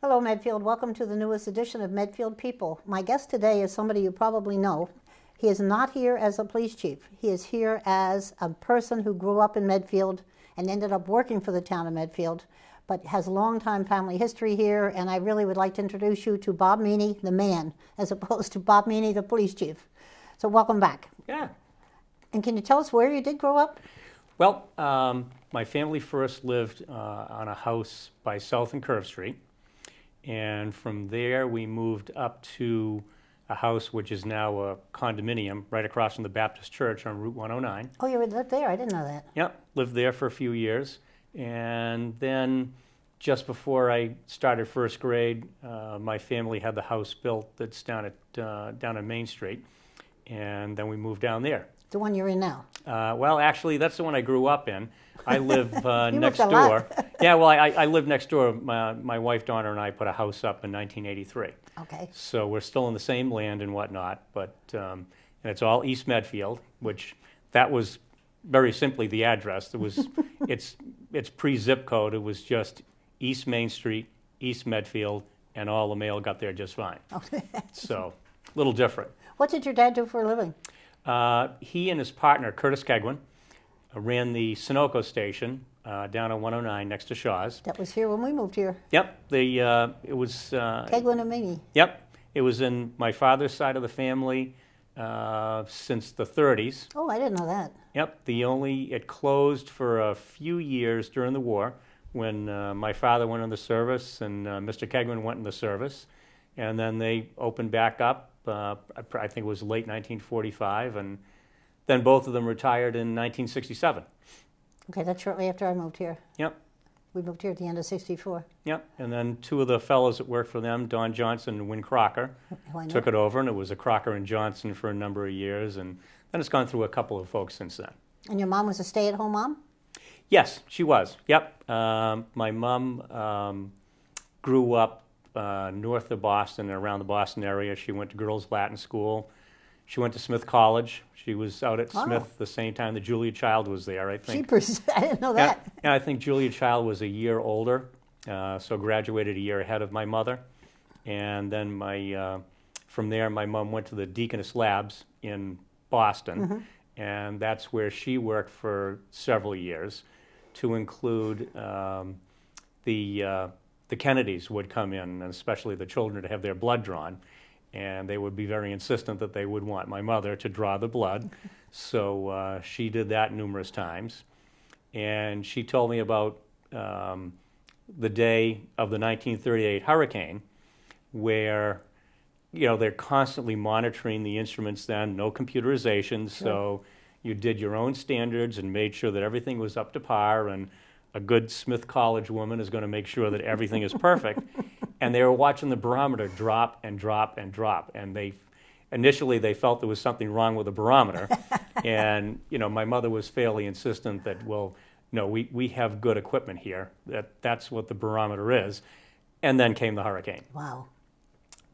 Hello, Medfield. Welcome to the newest edition of Medfield People. My guest today is somebody you probably know. He is not here as a police chief. He is here as a person who grew up in Medfield and ended up working for the town of Medfield, but has long-time family history here, and I really would like to introduce you to Bob Meaney, the man, as opposed to Bob Meaney, the police chief. So welcome back. Yeah. And can you tell us where you did grow up? Well, my family first lived on a house by South and Curve Street. And from there, we moved up to a house which is now a condominium right across from the Baptist Church on Route 109. Oh, you lived there? I didn't know that. Yep, lived there for a few years. And then just before I started first grade, my family had the house built that's down on Main Street. And then we moved down there. The one you're in now? Well, actually, that's the one I grew up in. I live next moved a door. lot. Yeah, well, I live next door. My wife, Donna, and I put a house up in 1983. Okay. So we're still in the same land and whatnot, but and it's all East Medfield, which that was very simply the address. It was it's pre-zip code. It was just East Main Street, East Medfield, and all the mail got there just fine. So a little different. What did your dad do for a living? He and his partner, Curtis Kegwin, ran the Sunoco station down on 109 next to Shaw's. That was here when we moved here. Yep, it was... Kegwin and Meaney. Yep, it was in my father's side of the family since the 30s. Oh, I didn't know that. Yep, it closed for a few years during the war when my father went in the service and Mr. Kegwin went in the service. And then they opened back up, I think it was late 1945, and then both of them retired in 1967. Okay, that's shortly after I moved here. Yep. We moved here at the end of '64. Yep, and then two of the fellows that worked for them, Don Johnson and Win Crocker, took it over, and it was a Crocker and Johnson for a number of years, and then it's gone through a couple of folks since then. And your mom was a stay-at-home mom? Yes, she was. Yep. My mom grew up north of Boston and around the Boston area. She went to Girls Latin School. She went to Smith College. She was out at Smith the same time that Julia Child was there, I think. Jeepers, I didn't know that. Yeah, I think Julia Child was a year older, so graduated a year ahead of my mother. And then from there, my mom went to the Deaconess Labs in Boston, and that's where she worked for several years, to include the Kennedys would come in, and especially the children, to have their blood drawn. And they would be very insistent that they would want my mother to draw the blood. So she did that numerous times. And she told me about the day of the 1938 hurricane, where, you know, they're constantly monitoring the instruments then, no computerization. Sure. So you did your own standards and made sure that everything was up to par, and a good Smith College woman is going to make sure that everything is perfect. And they were watching the barometer drop and drop and drop. And initially they felt there was something wrong with the barometer. And, you know, my mother was fairly insistent that, well, no, we have good equipment here. That's what the barometer is. And then came the hurricane. Wow.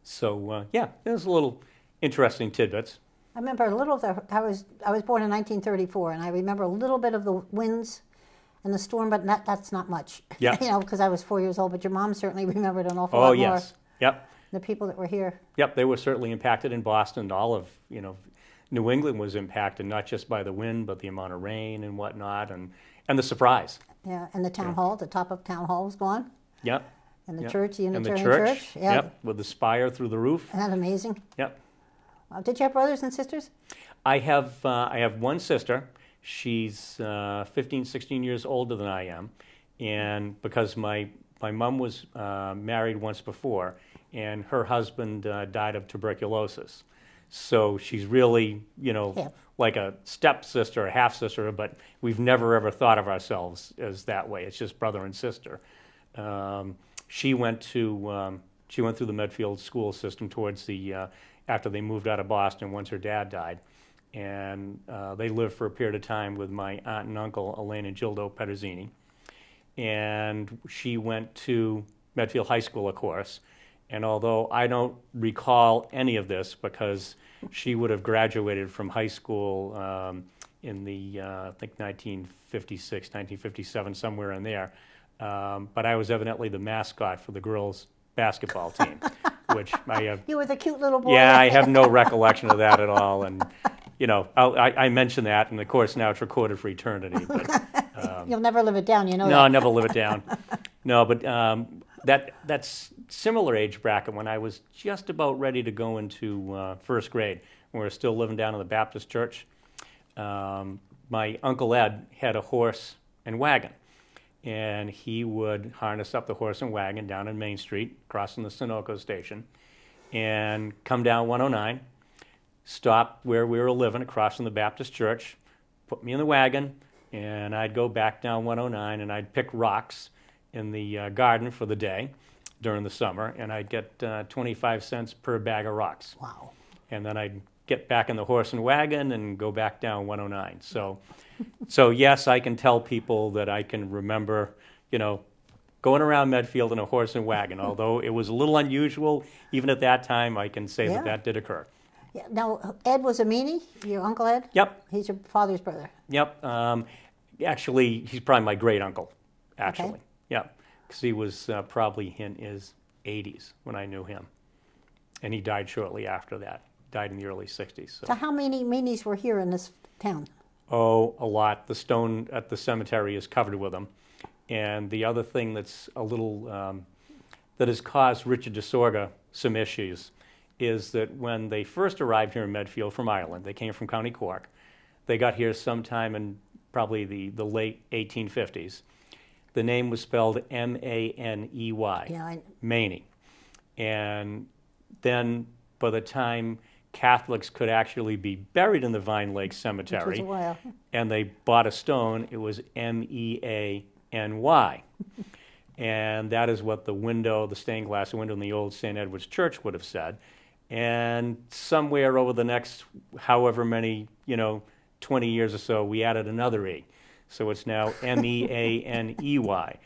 So, yeah, it was a little interesting tidbits. I remember a little of I was born in 1934, and I remember a little bit of the winds and the storm, but that's not much. Yeah. You know, because I was 4 years old, but your mom certainly remembered an awful lot more. Oh, yes. Yep. The people that were here. Yep, they were certainly impacted in Boston. All of, you know, New England was impacted, not just by the wind, but the amount of rain and whatnot, and the surprise. Yeah, and the town hall, the top of town hall was gone. Yep. And the church, the Unitarian and the church. Yep, with the spire through the roof. Isn't that amazing? Yep. Did you have brothers and sisters? I have one sister. She's 15, 16 years older than I am, and because my mom was married once before, and her husband died of tuberculosis. So she's really, you know, like a stepsister, a half-sister, but we've never ever thought of ourselves as that way. It's just brother and sister. she went through the Medfield school system towards after they moved out of Boston once her dad died. And they lived for a period of time with my aunt and uncle, Elaine and Gildo Pederzini. And she went to Medfield High School, of course. And although I don't recall any of this because she would have graduated from high school in the, I think, 1956, 1957, somewhere in there. But I was evidently the mascot for the girls' basketball team, which I have. You were the cute little boy. Yeah, I have no recollection of that at all. And, you know, I mention that, and of course now it's recorded for eternity. But, you'll never live it down, you know no, that. I'll never live it down. No, but that's similar age bracket when I was just about ready to go into first grade. We were still living down in the Baptist church. My Uncle Ed had a horse and wagon, and he would harness up the horse and wagon down in Main Street, crossing the Sunoco station, and come down 109, stop where we were living across from the Baptist church, put me in the wagon, and I'd go back down 109, and I'd pick rocks in the garden for the day during the summer, and I'd get 25 cents per bag of rocks. Wow. And then I'd get back in the horse and wagon and go back down 109. So yes, I can tell people that I can remember, you know, going around Medfield in a horse and wagon. Although it was a little unusual, even at that time, I can say that did occur. Yeah. Now, Ed was a Meaney, your Uncle Ed? Yep. He's your father's brother. Yep. Actually, he's probably my great uncle, actually. Okay. Yep. Because he was probably in his 80s when I knew him. And he died shortly after that. Died in the early 60s. So how many Meanies were here in this town? Oh, a lot. The stone at the cemetery is covered with them. And the other thing that's a little, that has caused Richard DeSorga some issues is that when they first arrived here in Medfield from Ireland, they came from County Cork. They got here sometime in probably the late 1850s. The name was spelled M-A-N-E-Y, Yeah, Meaney. And then by the time Catholics could actually be buried in the Vine Lake Cemetery, which was a while. and they bought a stone, it was M-E-A-N-Y. And that is what the window, the stained glass window in the old St. Edward's Church would have said. And somewhere over the next however many, 20 years or so, we added another E. So it's now M-E-A-N-E-Y.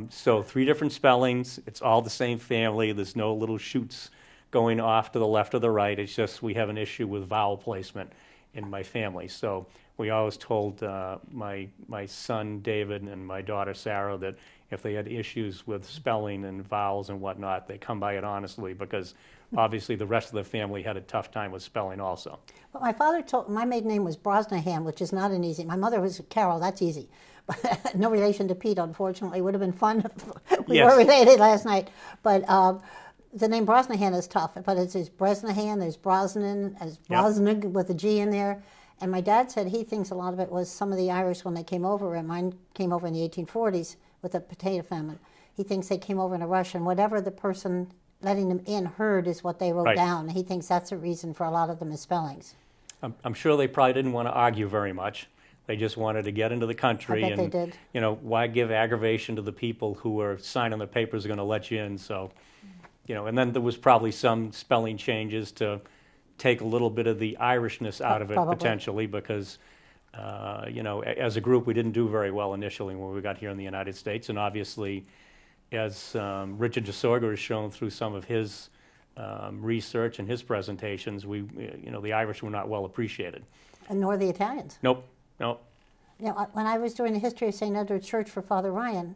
So 3 different spellings. It's all the same family. There's no little shoots going off to the left or the right. It's just we have an issue with vowel placement in my family. So we always told my son David and my daughter Sarah that if they had issues with spelling and vowels and whatnot, they come by it honestly, because obviously the rest of the family had a tough time with spelling also. But my father told, my maiden name was Brosnahan, which is not an easy. My mother was Carol, that's easy. But no relation to Pete, unfortunately. It would have been fun if we were related last night. But the name Brosnahan is tough, but there's Bresnahan, there's Brosnan, there's Brosnig with a G in there. And my dad said he thinks a lot of it was some of the Irish when they came over, and mine came over in the 1840s with the potato famine. He thinks they came over in a rush, and whatever the person letting them in heard is what they wrote down. He thinks that's a reason for a lot of the misspellings. I'm sure they probably didn't want to argue very much. They just wanted to get into the country. I bet they did. Why give aggravation to the people who are signing the papers are going to let you in? So, and then there was probably some spelling changes to take a little bit of the Irishness out of it, potentially, because, as a group, we didn't do very well initially when we got here in the United States. And obviously, as Richard DeSorga has shown through some of his research and his presentations, the Irish were not well appreciated. And nor the Italians. Nope. When I was doing the history of St. Edward's Church for Father Ryan,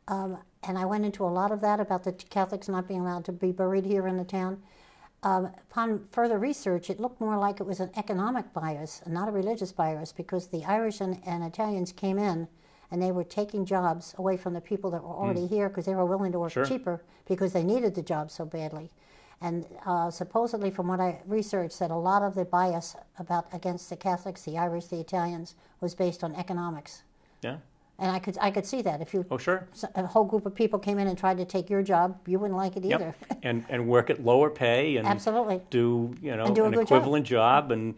and I went into a lot of that about the Catholics not being allowed to be buried here in the town, upon further research, it looked more like it was an economic bias and not a religious bias, because the Irish and Italians came in and they were taking jobs away from the people that were already here because they were willing to work cheaper because they needed the job so badly. And supposedly, from what I researched, that a lot of the bias against the Catholics, the Irish, the Italians, was based on economics. Yeah. And I could see that. If you sure. A whole group of people came in and tried to take your job, you wouldn't like it either. And work at lower pay and absolutely do an equivalent job. And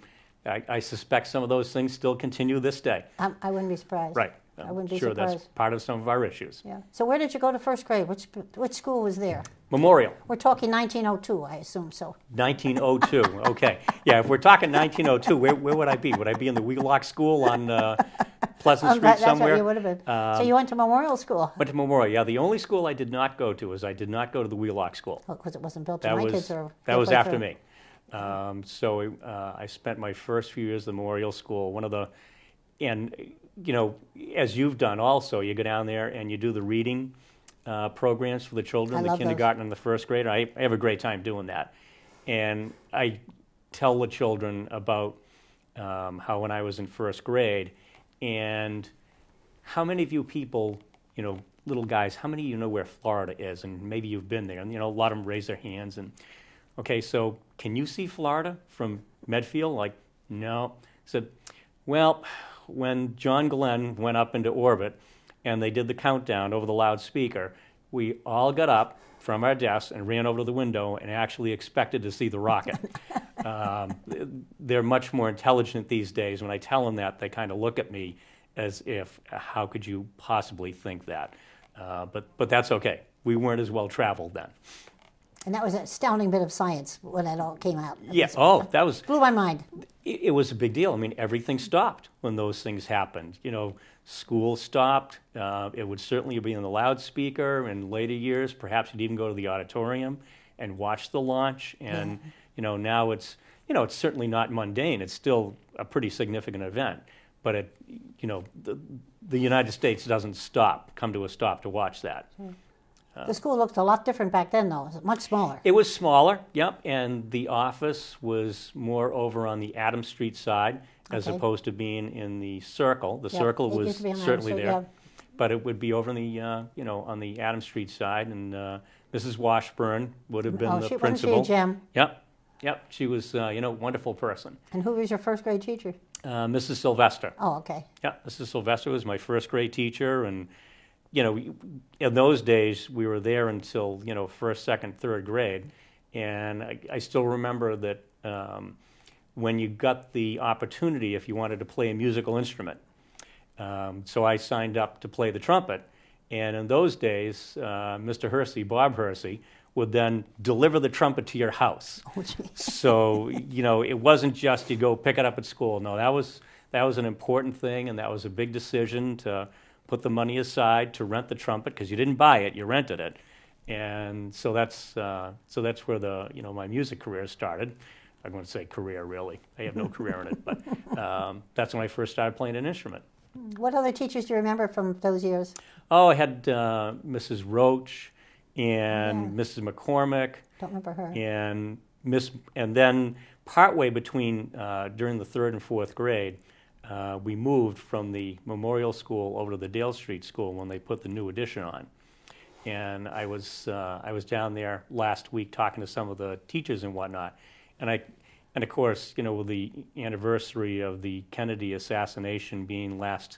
I suspect some of those things still continue this day. I wouldn't be surprised. Right. I wouldn't be sure surprised. that's part of some of our issues. Yeah. So where did you go to first grade? Which school was there? Memorial. We're talking 1902, I assume so. 1902. Okay. Yeah, if we're talking 1902, where would I be? Would I be in the Wheelock School on Pleasant Street That's somewhere? what you would have been. So you went to Memorial School? Went to Memorial. Yeah, the only school I did not go to is I did not go to the Wheelock School. Because it wasn't built to my kids. That was after me. So I spent my first few years at the Memorial School. And as you've done also, you go down there and you do the reading programs for the children, the kindergarten and the first grade. I have a great time doing that. And I tell the children about how when I was in first grade, and how many of you people, little guys, how many of you know where Florida is? And maybe you've been there. And, a lot of them raise their hands. And, okay, so can you see Florida from Medfield? Like, no. I said, well, when John Glenn went up into orbit and they did the countdown over the loudspeaker, we all got up from our desks and ran over to the window and actually expected to see the rocket. They're much more intelligent these days. When I tell them that, they kind of look at me as if, how could you possibly think that? But that's okay. We weren't as well traveled then. And that was an astounding bit of science when that all came out. Yeah. That was blew my mind. It was a big deal. I mean, everything stopped when those things happened. School stopped. It would certainly be on the loudspeaker. In later years, perhaps you'd even go to the auditorium and watch the launch. And now it's certainly not mundane. It's still a pretty significant event. But the United States doesn't come to a stop to watch that. The school looked a lot different back then, though. It was much smaller. It was smaller, yep, and the office was more over on the Adams Street side as opposed to being in the Circle. The Circle was certainly there, but it would be over in the on the Adams Street side, and Mrs. Washburn would have been the principal. Wasn't she a gem? Yep, she was a wonderful person. And who was your first grade teacher? Mrs. Sylvester. Oh, okay. Yeah, Mrs. Sylvester was my first grade teacher, and in those days, we were there until, first, second, third grade. And I still remember that when you got the opportunity, if you wanted to play a musical instrument. So I signed up to play the trumpet. And in those days, Mr. Hersey, Bob Hersey, would then deliver the trumpet to your house. Oh, geez. So, it wasn't just you go pick it up at school. No, that was an important thing, and that was a big decision to put the money aside to rent the trumpet, because you didn't buy it, you rented it. And so that's where my music career started. I'm going to say career, really. I have no career in it, but that's when I first started playing an instrument. What other teachers do you remember from those years? Oh, I had Mrs. Roach and Mrs. McCormick. Don't remember her. And then partway between during the third and fourth grade, we moved from the Memorial School over to the Dale Street School when they put the new addition on. And I was down there last week talking to some of the teachers and whatnot. And of course, with the anniversary of the Kennedy assassination being last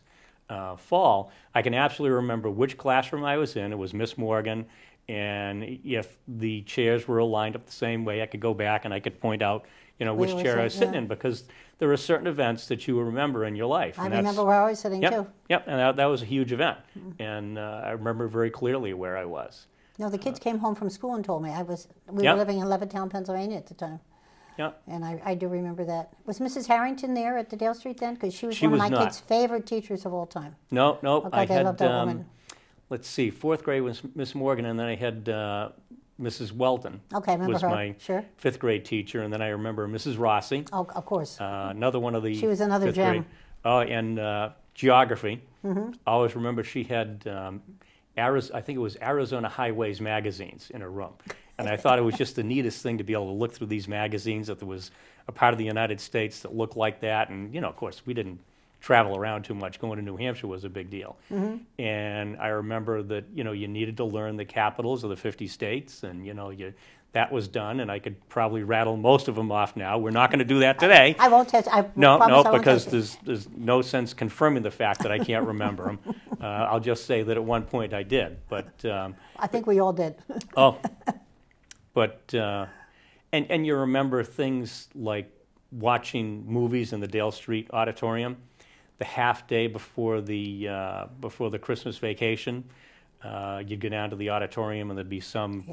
fall, I can absolutely remember which classroom I was in. It was Miss Morgan. And if the chairs were aligned up the same way, I could go back and I could point out, which chair I was sitting in, because there are certain events that you will remember in your life. I remember where I was sitting, too. Yep, and that was a huge event. And I remember very clearly where I was. No, the kids came home from school and told me. We were living in Levittown, Pennsylvania at the time. Yeah. And I do remember that. Was Mrs. Harrington there at the Dale Street then? Because she was one of my kids' favorite teachers of all time. No. I loved that woman. Let's see, fourth grade was Miss Morgan, and then I had Mrs. Welton. Okay, I remember was her. My fifth grade teacher, and then I remember Mrs. Rossi. Oh, of course. Another one of the She was another gem. Grade. Oh, and geography. Mm-hmm. I always remember she had, I think it was Arizona Highways magazines in her room. And I thought it was just the neatest thing to be able to look through these magazines, that there was a part of the United States that looked like that. And, of course, we didn't travel around too much. Going to New Hampshire was a big deal. Mm-hmm. And I remember that, you needed to learn the capitals of the 50 states, and, that was done, and I could probably rattle most of them off now. We're not going to do that today. I won't test. No, because there's no sense confirming the fact that I can't remember them. I'll just say that at one point I did, but... I think we all did. But and you remember things like watching movies in the Dale Street Auditorium. the half day before the Christmas vacation. You'd go down to the auditorium and there'd be some,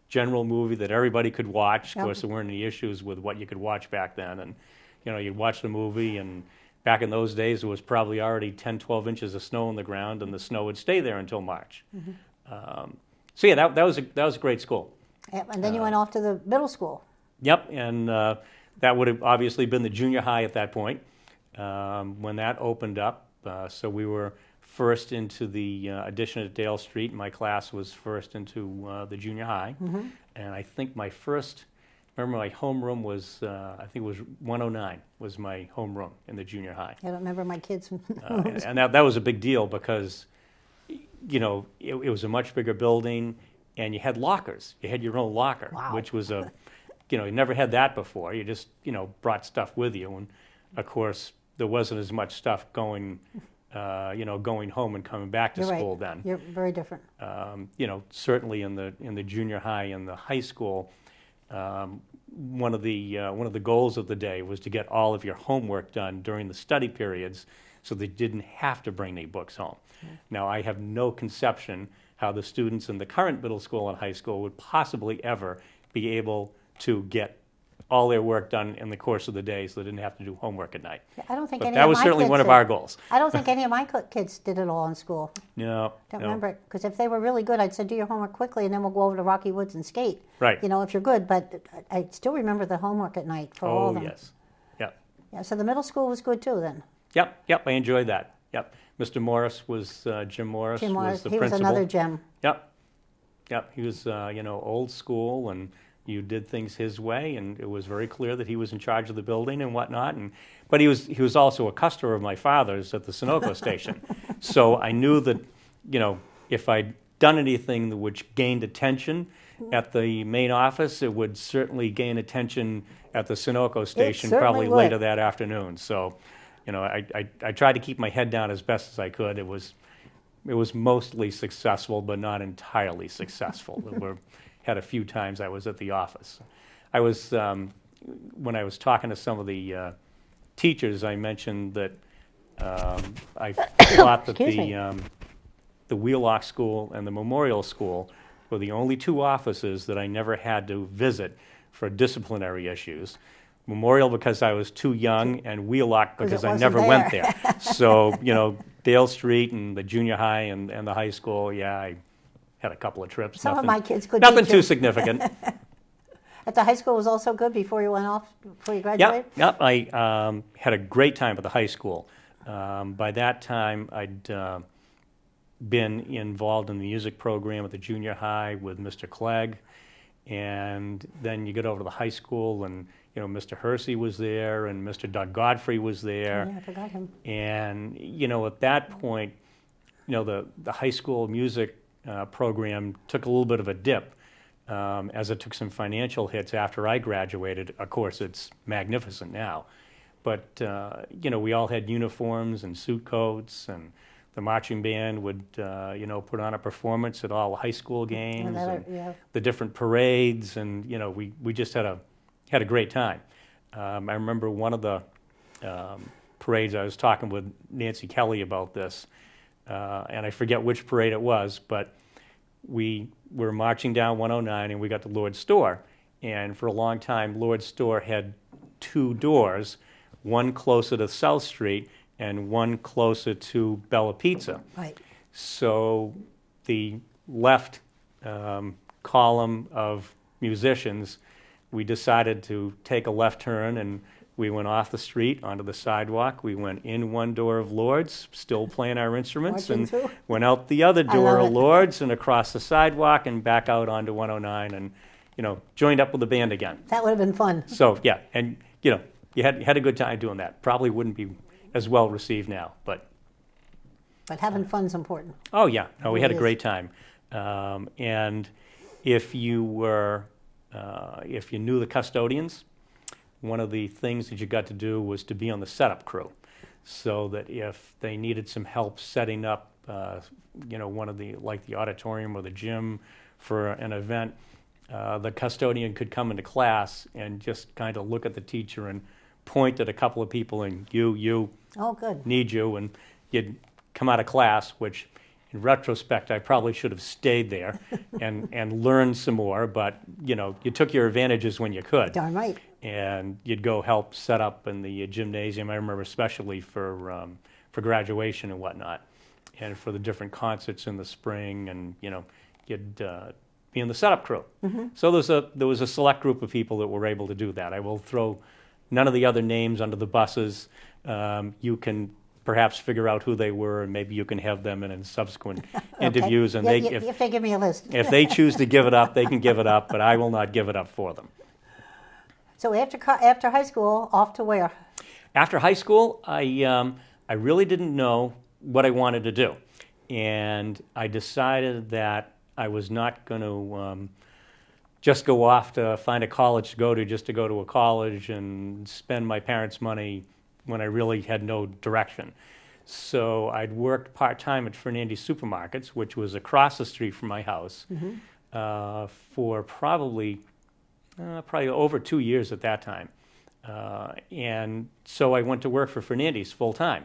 general movie that everybody could watch. Of course, there weren't any issues with what you could watch back then. And, you'd watch the movie, and back in those days, there was probably already 10, 12 inches of snow on the ground, and the snow would stay there until March. So, yeah, that was a great school. Yep, and then you went off to the middle school. Yep, and that would have obviously been the junior high at that point when that opened up. So we were first into the addition at Dale Street. My class was first into the junior high. And I think my homeroom was, I think it was 109 was my homeroom in the junior high. I don't remember my kids' and that was a big deal because, it was a much bigger building, and you had lockers. You had your own locker, which was you never had that before. You just, brought stuff with you. And, of course, there wasn't as much stuff going home and coming back to school then. You're very different. Certainly in the junior high and the high school, one of the goals of the day was to get all of your homework done during the study periods, so they didn't have to bring any books home. Now, I have no conception how the students in the current middle school and high school would possibly ever be able to get all their work done in the course of the day, so they didn't have to do homework at night. I don't think but any that of was my certainly kids one of did. our goals. I don't think any of my kids did it all in school. No. Don't remember it, because if they were really good, I'd say, do your homework quickly, and then we'll go over to Rocky Woods and skate. Right. If you're good, but I still remember the homework at night for all of them. Oh, yes. Yep. Yeah, so the middle school was good too then. Yep, I enjoyed that. Yep. Mr. Morris was, Jim Morris Jim Morris, was the he principal. was another gem. Yep, he was, old school, and you did things his way, and it was very clear that he was in charge of the building and whatnot. But he was also a customer of my father's at the Sunoco station. So I knew that, if I'd done anything which gained attention at the main office, it would certainly gain attention at the Sunoco station probably later that afternoon. So, I tried to keep my head down as best as I could. It was mostly successful, but not entirely successful. Had a few times I was at the office. I was when I was talking to some of the teachers, I mentioned that I thought that the Wheelock School and the Memorial School were the only two offices that I never had to visit for disciplinary issues. Memorial because I was too young, and Wheelock because I never went there. So, Dale Street and the junior high and the high school, I had a couple of trips. Some of my kids could nothing too significant. At the high school was also good before you went off, before you graduated? Yep. I had a great time at the high school. By that time, I'd been involved in the music program at the junior high with Mr. Clegg. And then you get over to the high school, and Mr. Hersey was there, and Mr. Doug Godfrey was there. Yeah, I forgot him. And at that point, the high school music program took a little bit of a dip as it took some financial hits after I graduated. Of course, it's magnificent now, but we all had uniforms and suit coats, and the marching band would put on a performance at all the high school games and the different parades, and we just had a great time. I remember one of the parades, I was talking with Nancy Kelly about this, and I forget which parade it was, but we were marching down 109 and we got to Lord's Store, and for a long time Lord's Store had two doors, one closer to South Street and one closer to Bella Pizza. Right. So the left column of musicians, we decided to take a left turn, and we went off the street onto the sidewalk. We went in one door of Lord's, still playing our instruments, and went out the other door of Lord's and across the sidewalk and back out onto 109 and, joined up with the band again. That would have been fun. So, yeah, and, you had a good time doing that. Probably wouldn't be as well received now, but having fun's important. Oh, yeah. No, we had a great time. And if you knew the custodians, one of the things that you got to do was to be on the setup crew, so that if they needed some help setting up, one of the auditorium or the gym for an event, the custodian could come into class and just kind of look at the teacher and point at a couple of people and you Oh, good. need you, and you'd come out of class, which in retrospect I probably should have stayed there and learned some more, but you took your advantages when you could. Darn right. And you'd go help set up in the gymnasium. I remember especially for graduation and whatnot, and for the different concerts in the spring, and you'd be in the setup crew. So there was a select group of people that were able to do that. I will throw none of the other names under the buses. You can perhaps figure out who they were, and maybe you can have them in subsequent interviews. And if they give me a list. if they choose to give it up, they can give it up, but I will not give it up for them. So after high school, off to where? After high school, I really didn't know what I wanted to do, and I decided that I was not going to just go off to find a college to go to, just to go to a college and spend my parents' money when I really had no direction. So I'd worked part-time at Fernandes Supermarkets, which was across the street from my house, for probably over 2 years at that time. And so I went to work for Fernandes full-time.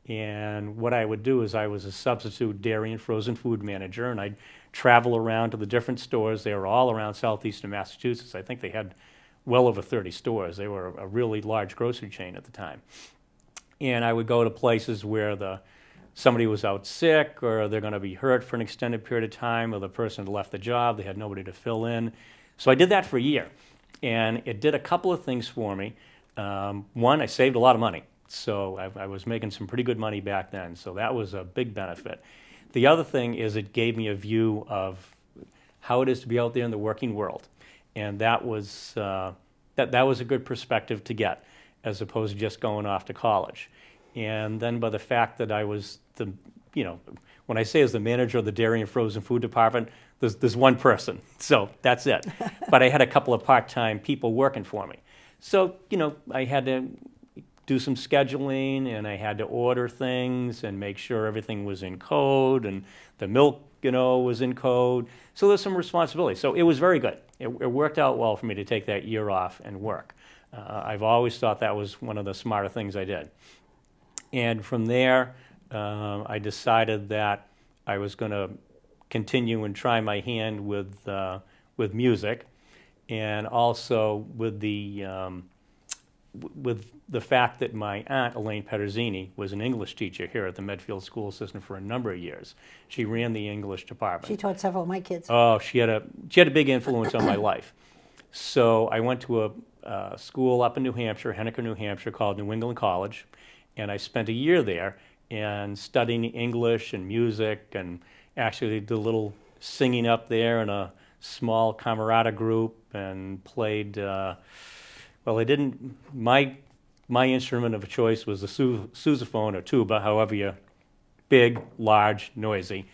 And what I would do is I was a substitute dairy and frozen food manager, and I'd travel around to the different stores. They were all around southeastern Massachusetts. I think they had well over 30 stores. They were a really large grocery chain at the time. And I would go to places where somebody was out sick, or they're going to be hurt for an extended period of time, or the person had left the job, they had nobody to fill in. So I did that for a year, and it did a couple of things for me. One, I saved a lot of money. So I was making some pretty good money back then, so that was a big benefit. The other thing is it gave me a view of how it is to be out there in the working world, and that was that was a good perspective to get, as opposed to just going off to college. And then by the fact that I was when I say as the manager of the dairy and frozen food department, there's one person, so that's it. But I had a couple of part-time people working for me, so I had to do some scheduling, and I had to order things and make sure everything was in code, and the milk, was in code. So there's some responsibility. So it was very good. It worked out well for me to take that year off and work. I've always thought that was one of the smarter things I did. And from there, I decided that I was going to continue and try my hand with music, and also with the fact that my aunt, Elaine Pederzini, was an English teacher here at the Medfield school system for a number of years. She ran the English department. She taught several of my kids. Oh, she had a big influence on my life. So I went to a school up in New Hampshire, Henniker, New Hampshire, called New England College, and I spent a year there and studying English and music, and actually did a little singing up there in a small camerata group, and played. My instrument of choice was the sousaphone or tuba, however you, big, large, noisy.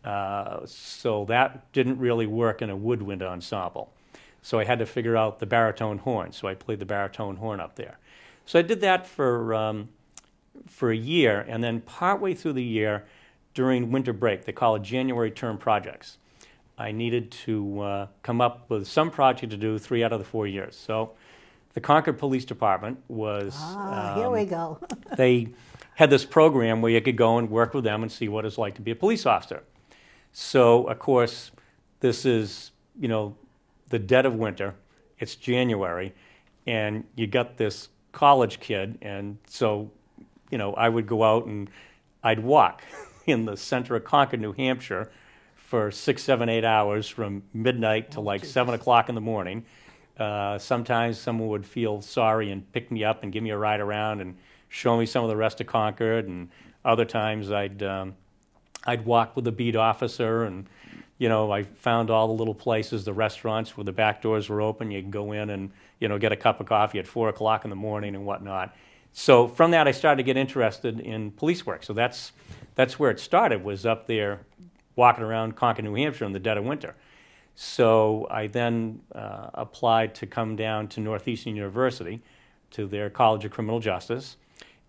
So that didn't really work in a woodwind ensemble. So I had to figure out the baritone horn. So I played the baritone horn up there. So I did that for a year, and then partway through the year, during winter break, they call it January term projects, I needed to come up with some project to do 3 out of the 4 years. So the Concord Police Department was... here we go. They had this program where you could go and work with them and see what it's like to be a police officer. So, of course, this is, the dead of winter. It's January, and you got this college kid, and so, I would go out and I'd walk in the center of Concord, New Hampshire for 6, 7, 8 hours from midnight to 7 o'clock in the morning. Sometimes someone would feel sorry and pick me up and give me a ride around and show me some of the rest of Concord, and other times I'd walk with the beat officer, and I found all the little places, the restaurants where the back doors were open. You could go in and get a cup of coffee at 4 o'clock in the morning and whatnot. So from that, I started to get interested in police work. So that's where it started, was up there walking around Concord, New Hampshire in the dead of winter. So I then applied to come down to Northeastern University, to their College of Criminal Justice,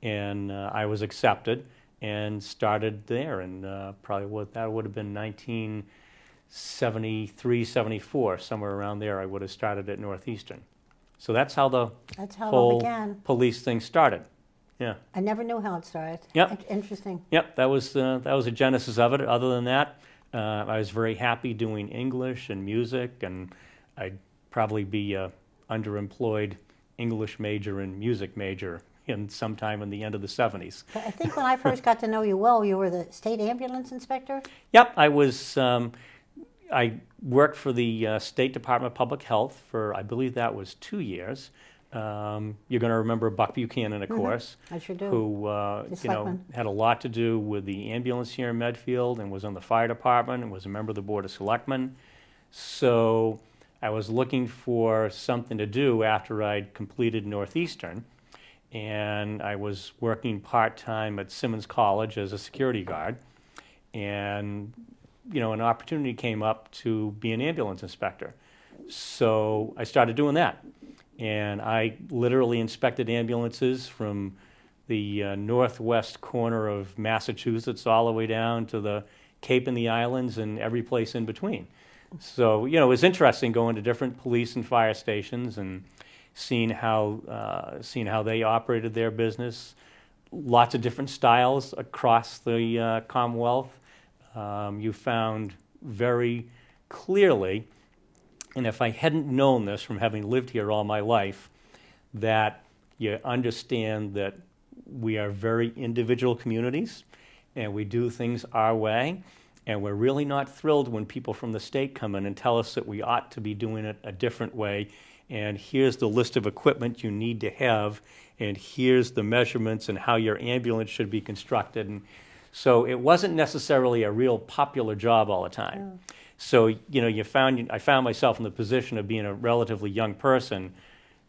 and I was accepted and started there. And that would have been 1973, 74, somewhere around there. I would have started at Northeastern. So that's how the whole began. Police thing started. Yeah. I never knew how it started. Yep. Interesting. Yep, that was the genesis of it. Other than that, I was very happy doing English and music, and I'd probably be a underemployed English major and music major in sometime in the end of the 70s. I think when I first got to know you well, you were the state ambulance inspector. Yep, I was. I worked for the State Department of Public Health for, I believe that was 2 years. You're going to remember Buck Buchanan, of course. I sure do. Who had a lot to do with the ambulance here in Medfield and was on the fire department and was a member of the Board of Selectmen. So I was looking for something to do after I'd completed Northeastern, and I was working part-time at Simmons College as a security guard, and an opportunity came up to be an ambulance inspector. So I started doing that. And I literally inspected ambulances from the northwest corner of Massachusetts all the way down to the Cape and the Islands and every place in between. So, it was interesting going to different police and fire stations and seeing how they operated their business. Lots of different styles across the Commonwealth. You found very clearly, and if I hadn't known this from having lived here all my life, that you understand that we are very individual communities and we do things our way, and we're really not thrilled when people from the state come in and tell us that we ought to be doing it a different way, and here's the list of equipment you need to have, and here's the measurements and how your ambulance should be constructed. And so it wasn't necessarily a real popular job all the time. Oh. So, I found myself in the position of being a relatively young person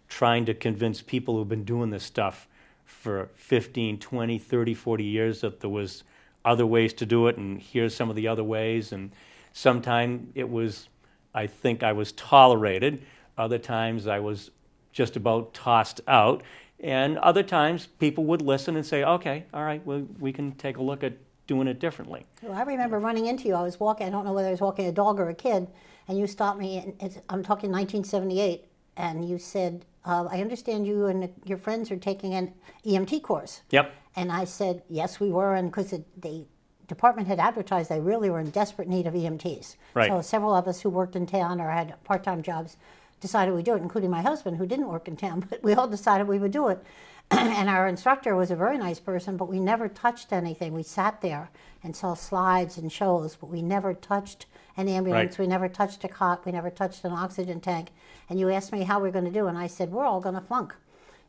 trying to convince people who've been doing this stuff for 15, 20, 30, 40 years that there was other ways to do it, and here's some of the other ways. And sometimes I think I was tolerated. Other times I was just about tossed out. And other times people would listen and say, okay, all right, well, we can take a look at doing it differently. Well, I remember running into you. I was walking, I don't know whether I was walking a dog or a kid, and you stopped me, and I'm talking 1978, and you said, I understand you and your friends are taking an EMT course. Yep. And I said, yes, we were, and because the department had advertised they really were in desperate need of EMTs. Right. So several of us who worked in town or had part-time jobs decided we'd do it, including my husband, who didn't work in town, but we all decided we would do it. And our instructor was a very nice person, but we never touched anything. We sat there and saw slides and shows, but we never touched an ambulance. Right. We never touched a cot. We never touched an oxygen tank. And you asked me how we're going to do, and I said, we're all going to flunk.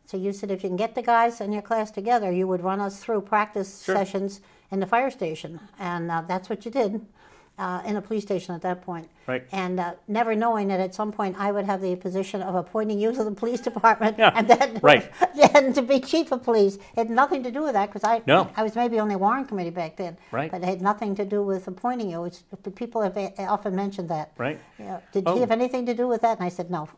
So you said if you can get the guys in your class together, you would run us through practice sessions in the fire station. And that's what you did. In a police station at that point. Right. And never knowing that at some point I would have the position of appointing you to the police department Yeah. and then, Right. then to be chief of police. It had nothing to do with that because No. I was maybe on the warrant committee back then. Right. But it had nothing to do with appointing you. People have often mentioned that. Right. Yeah. Did he have anything to do with that? And I said no.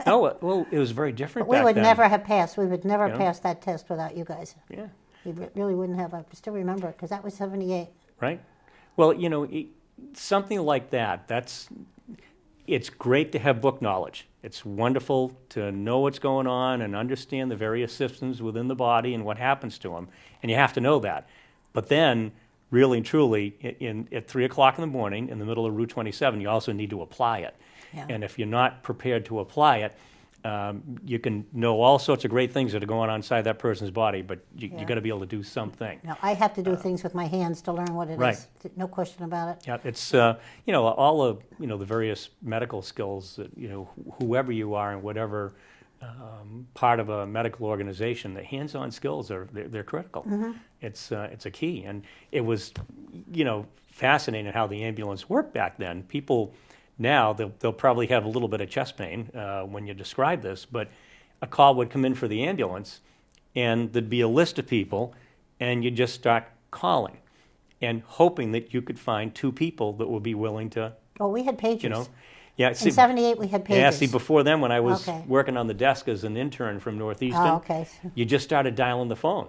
No, well, it was very different We back would then. never have passed. We would never Yeah. pass that test without you guys. Yeah. We really wouldn't have. I still remember it because that was 78. Right. Well, something like that, it's great to have book knowledge. It's wonderful to know what's going on and understand the various systems within the body and what happens to them. And you have to know that. But then, really and truly, at 3 o'clock in the morning, in the middle of Route 27, you also need to apply it. Yeah. And if you're not prepared to apply it, you can know all sorts of great ththings that are going on inside that person's body, but you got to be able to do something. No, I have to do things with my hands to learn what it Right. is. No question about it. Yeah, it's all of the various medical skills that whoever you are in whatever part of a medical organization, the hands-on skills they're critical. Mm-hmm. It's a key, and it was fascinating how the ambulance worked back then. People now they'll probably have a little bit of chest pain when you describe this, but a call would come in for the ambulance, and there'd be a list of people, and you just start calling and hoping that you could find 2 people that would be willing to, Well, we had pagers. Yeah, In 78, we had pagers. Yeah, see, before then, when I was Okay. working on the desk as an intern from Northeastern, Oh, okay. you just started dialing the phone.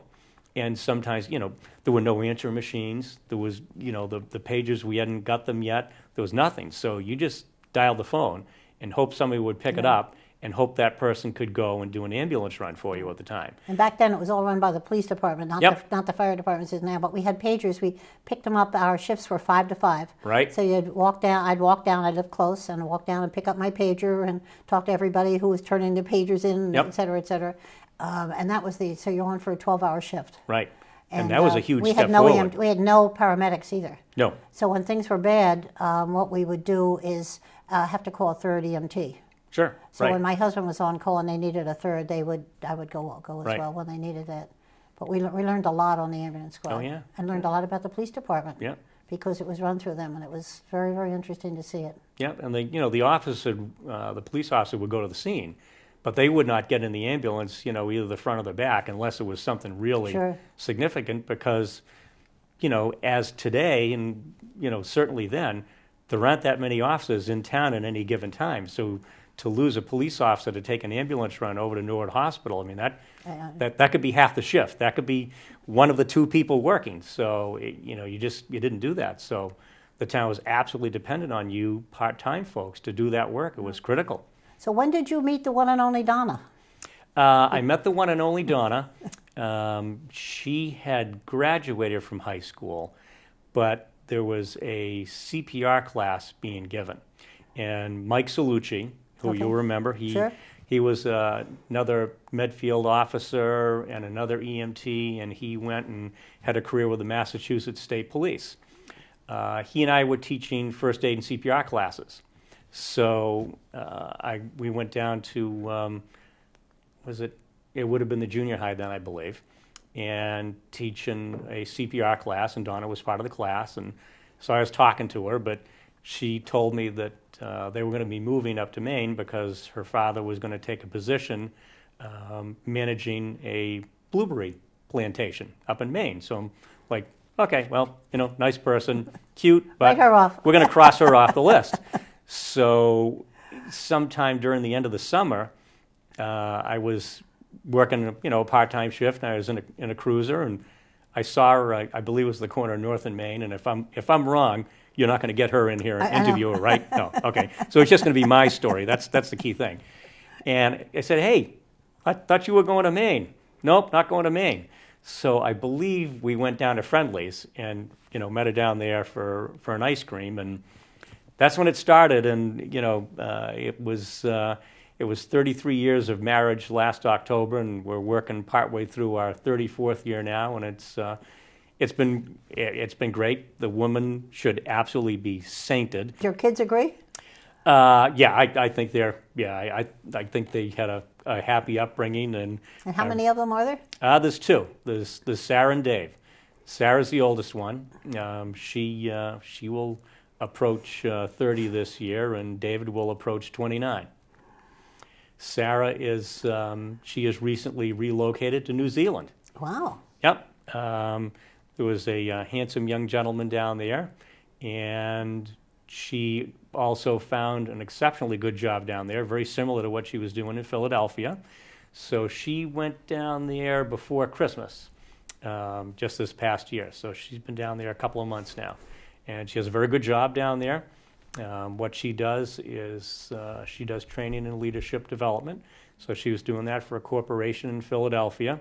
And sometimes, there were no answering machines. There was, the pagers, we hadn't got them yet. There was nothing. So you just dialed the phone and hoped somebody would pick it up. and hope that person could go and do an ambulance run for you at the time. And back then, it was all run by the police department, not the fire departments as now. But we had pagers. We picked them up. Our shifts were 5 to 5. Right. So you'd walk down. I'd walk down. I lived close, and I'd walk down and pick up my pager and talk to everybody who was turning their pagers in, et cetera, et cetera. And that was so you're on for a 12-hour shift. Right. And that was a huge step forward. We had no paramedics either. No. So when things were bad, what we would do is have to call a third EMT. Sure. So when my husband was on call and they needed a third, I would go as Right. well when they needed that. But we learned a lot on the ambulance squad. Oh, yeah. And learned a lot about the police department. Yeah. Because it was run through them, and it was very, very interesting to see it. Yeah, and the officer, the police officer would go to the scene, but they would not get in the ambulance, either the front or the back, unless it was something really significant. Because, as today, and certainly then, there aren't that many officers in town at any given time. So to lose a police officer to take an ambulance run over to Newark Hospital, I mean, that could be half the shift. That could be one of the 2 people working. So, you didn't do that. So the town was absolutely dependent on you part-time folks to do that work. It was critical. So when did you meet the one and only Donna? I met the one and only Donna. She had graduated from high school, but there was a CPR class being given. And Mike Salucci, who you'll remember, he was another Medfield officer and another EMT, and he went and had a career with the Massachusetts State Police. He and I were teaching first aid and CPR classes. So we went down to, it would have been the junior high then, I believe, and teaching a CPR class, and Donna was part of the class. And so I was talking to her, but she told me that they were going to be moving up to Maine because her father was going to take a position managing a blueberry plantation up in Maine. So I'm like, okay, well, nice person, cute, but write her off. We're going to cross her off the list. So sometime during the end of the summer, I was working, a part-time shift, and I was in a cruiser, and I saw her, I believe it was the corner of North and Main, and if I'm wrong, you're not going to get her in here and interview her, right? No, okay. So it's just going to be my story. That's the key thing. And I said, hey, I thought you were going to Maine. Nope, not going to Maine. So I believe we went down to Friendly's and, met her down there for an ice cream, and that's when it started. And, it was 33 years of marriage last October, and we're working partway through our 34th year now, and it's been great. The woman should absolutely be sainted. Do your kids agree? I think I think they had a happy upbringing. And how many of them are there? There's 2. There's Sarah and Dave. Sarah's the oldest one. She will approach 30 this year, and David will approach 29. Sarah she is recently relocated to New Zealand. Wow. Yep. There was a handsome young gentleman down there, and she also found an exceptionally good job down there, very similar to what she was doing in Philadelphia. So she went down there before Christmas, just this past year. So she's been down there a couple of months now, and she has a very good job down there. What she does is she does training and leadership development. So she was doing that for a corporation in Philadelphia.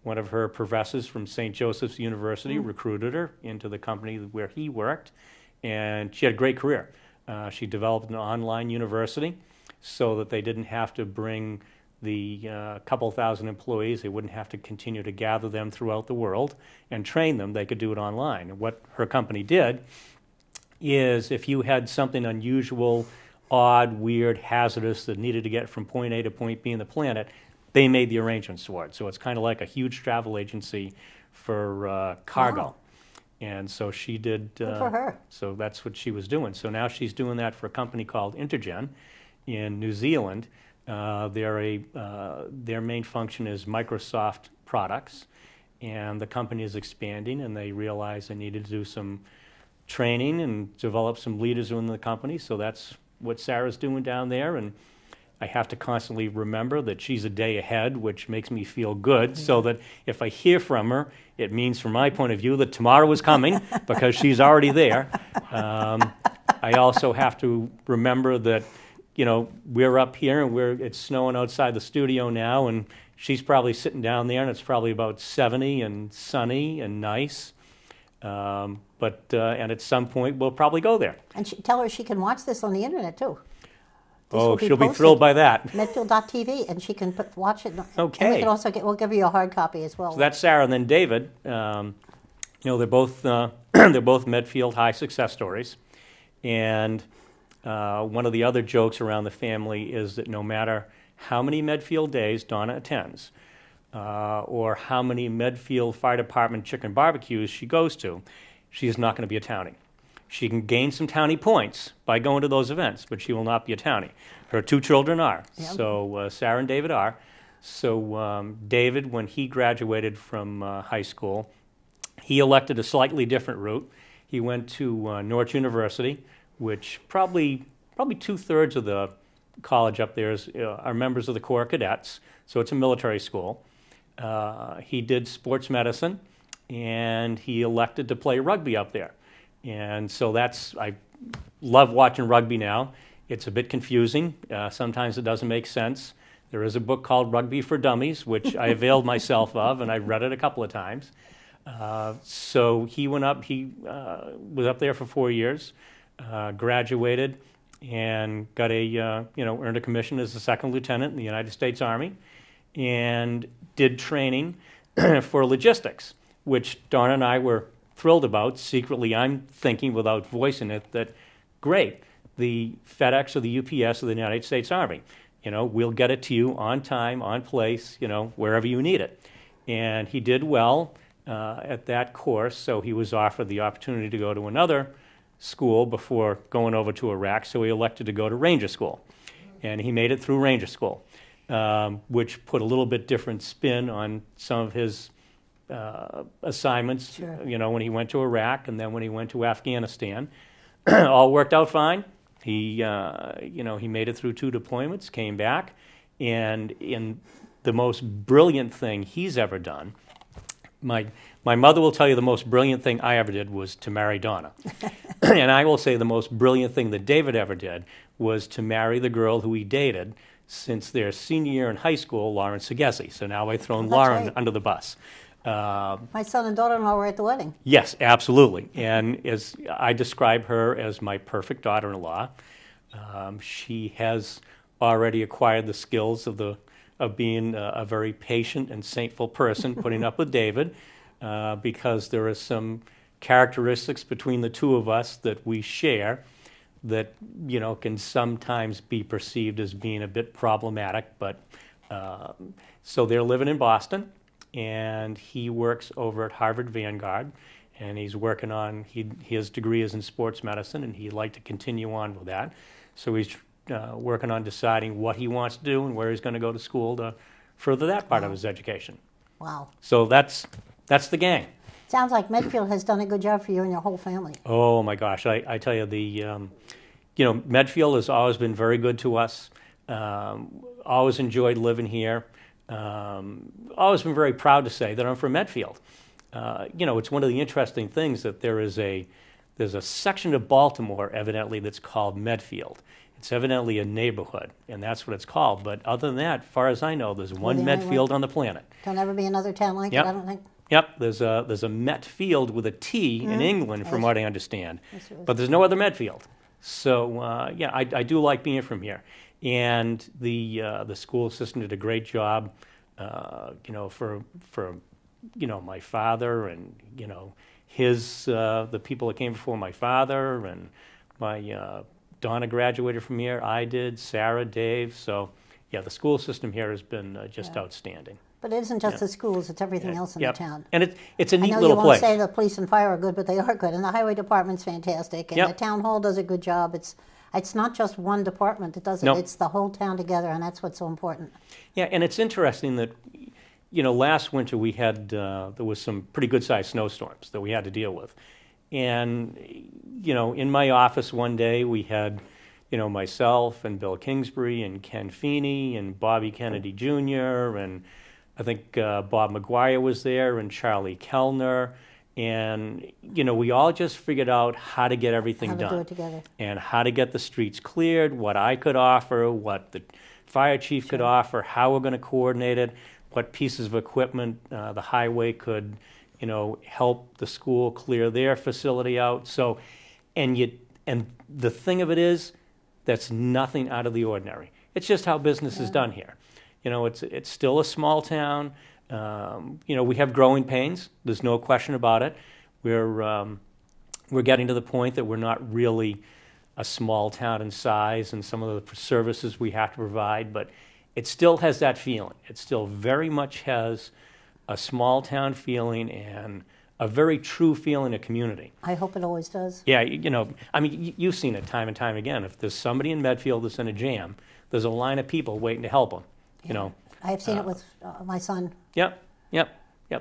One of her professors from St. Joseph's University recruited her into the company where he worked, and she had a great career. She developed an online university so that they didn't have to bring the couple thousand employees. They wouldn't have to continue to gather them throughout the world and train them. They could do it online. And what her company did is if you had something unusual, odd, weird, hazardous that needed to get from point A to point B in the planet, they made the arrangements for it. So it's kind of like a huge travel agency for cargo. Wow. And so she did. Good for her. So that's what she was doing. So now she's doing that for a company called Intergen in New Zealand. Their main function is Microsoft products, and the company is expanding, and they realized they needed to do some training and develop some leaders within the company. So that's what Sarah's doing down there, and I have to constantly remember that she's a day ahead, which makes me feel good, so that if I hear from her, it means from my point of view that tomorrow is coming because she's already there. I also have to remember that, we're up here and it's snowing outside the studio now, and she's probably sitting down there, and it's probably about 70 and sunny and nice. And at some point, we'll probably go there. And tell her she can watch this on the internet, too. She'll be thrilled by that. Medfield.tv, and she can watch it. Okay. And we can also we'll give you a hard copy as well. So that's Sarah. And then David, they're both they're both Medfield High success stories. And one of the other jokes around the family is that no matter how many Medfield days Donna attends, or how many Medfield Fire Department chicken barbecues she goes to, she is not going to be a townie. She can gain some townie points by going to those events, but she will not be a townie. Her two children are. Yep. So Sarah and David are. So David, when he graduated from high school, he elected a slightly different route. He went to Norwich University, which probably 2/3 of the college up there are members of the Corps Cadets, so it's a military school. He did sports medicine, and he elected to play rugby up there. And so I love watching rugby now. It's a bit confusing. Sometimes it doesn't make sense. There is a book called Rugby for Dummies, which I availed myself of, and I read it a couple of times. So he went up. He was up there for 4 years, graduated, and got earned a commission as a second lieutenant in the United States Army, and did training for logistics, which Donna and I were thrilled about. Secretly, I'm thinking, without voicing it, that great, the FedEx or the UPS of the United States Army, we'll get it to you on time, on place, wherever you need it. And he did well at that course, so he was offered the opportunity to go to another school before going over to Iraq, so he elected to go to Ranger School. And he made it through Ranger School, which put a little bit different spin on some of his assignments, sure. When he went to Iraq and then when he went to Afghanistan. All worked out fine. He made it through 2 deployments, came back, and in the most brilliant thing he's ever done, my mother will tell you the most brilliant thing I ever did was to marry Donna. And I will say the most brilliant thing that David ever did was to marry the girl who he dated since their senior year in high school, Lauren Segesi. So now I've thrown Lauren right under the bus. My son and daughter-in-law were at the wedding. Yes, absolutely. And as I describe her as my perfect daughter-in-law, she has already acquired the skills of being a very patient and saintful person, putting up with David, because there are some characteristics between the two of us that we share that can sometimes be perceived as being a bit problematic. But so they're living in Boston. And he works over at Harvard Vanguard, and he's working on, his degree is in sports medicine, and he'd like to continue on with that. So he's working on deciding what he wants to do and where he's going to go to school to further that part of his education. Wow. So that's the gang. Sounds like Medfield has done a good job for you and your whole family. Oh, my gosh. I tell you, Medfield has always been very good to us. Always enjoyed living here. Always been very proud to say that I'm from Medfield. It's one of the interesting things that there's a section of Baltimore, evidently, that's called Medfield. It's evidently a neighborhood, and that's what it's called. But other than that, as far as I know, there's one Medfield on the planet. There'll never be another town like it, I don't think. Yep, there's a Metfield with a T in England, from what I understand. But there's no other Medfield. So, I do like being from here. And the school system did a great job, for my father and the people that came before my father, and my Donna graduated from here. I did, Sarah, Dave. So the school system here has been just outstanding. But it isn't just the schools; it's everything else in the town. And it's a neat little place. I know you won't say the police and fire are good, but they are good, and the highway department's fantastic, and the town hall does a good job. It's not just one department that does it. Nope. It's the whole town together, and that's what's so important. Yeah, and it's interesting that, last winter we had, there was some pretty good-sized snowstorms that we had to deal with. And, in my office one day we had, myself and Bill Kingsbury and Ken Feeney and Bobby Kennedy Jr. and I think Bob McGuire was there and Charlie Kellner. And, we all just figured out how to get everything How to done. do it together. And how to get the streets cleared, what I could offer, what the fire chief could offer, how we're going to coordinate it, what pieces of equipment the highway could, help the school clear their facility out. So, and the thing of it is, that's nothing out of the ordinary. It's just how business is done here. It's still a small town. We have growing pains. There's no question about it. We're getting to the point that we're not really a small town in size and some of the services we have to provide, but it still has that feeling. It still very much has a small town feeling and a very true feeling of community. I hope it always does. Yeah, you've seen it time and time again. If there's somebody in Medfield that's in a jam, there's a line of people waiting to help them, I have seen it with my son. Yep.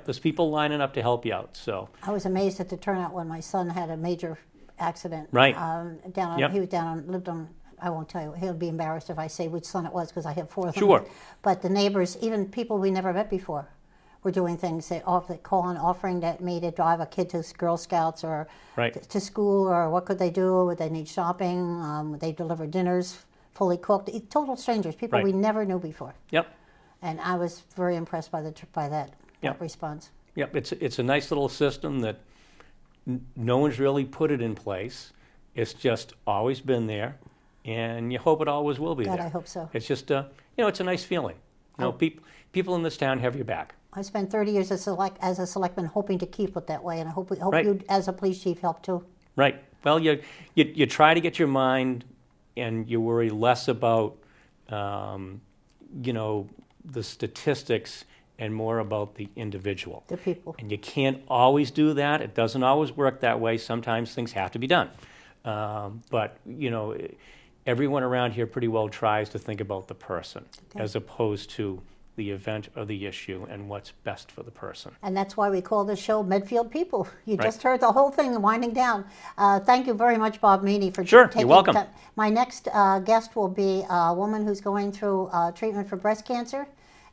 There's people lining up to help you out. So I was amazed at the turnout when my son had a major accident. Right. He was lived on, I won't tell you, he'll be embarrassed if I say which son it was because I have 4 of them. Sure. But the neighbors, even people we never met before, were doing things. They call on offering me to drive a kid to Girl Scouts or to school, or what could they do? Would they need shopping? They deliver dinners fully cooked. Total strangers, people we never knew before. Yep. And I was very impressed by that response. Yep. It's a nice little system that no one's really put it in place. It's just always been there, and you hope it always will be God, there. I hope so. It's just it's a nice feeling. People in this town have your back. I spent 30 years as a selectman hoping to keep it that way, and I hope you, as a police chief, help too. Right. Well, you try to get your mind, and you worry less about, the statistics and more about the individual. The people. And you can't always do that. It doesn't always work that way. Sometimes things have to be done. But, everyone around here pretty well tries to think about the person as opposed to the event or the issue and what's best for the person. And that's why we call this show Medfield People. You just heard the whole thing winding down. Thank you very much, Bob Meaney, for taking you're welcome. My next guest will be a woman who's going through treatment for breast cancer,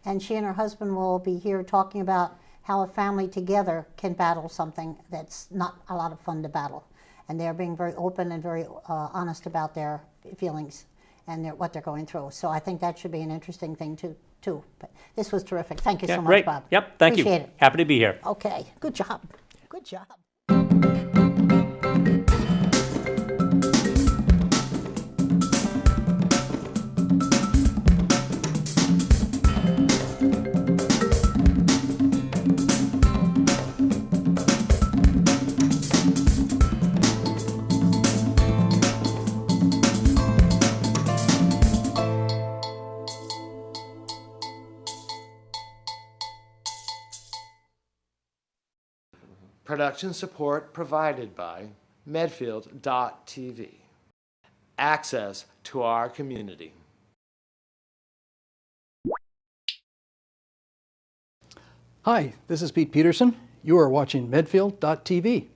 and she and her husband will be here talking about how a family together can battle something that's not a lot of fun to battle. And they're being very open and very honest about their feelings and what they're going through. So I think that should be an interesting thing too. But this was terrific. Thank you so much, great. Bob. Yep, thank Appreciate you. it. Happy to be here. Okay, good job. Good job. Production support provided by Medfield.tv. Access to our community. Hi, this is Pete Peterson. You are watching Medfield.tv.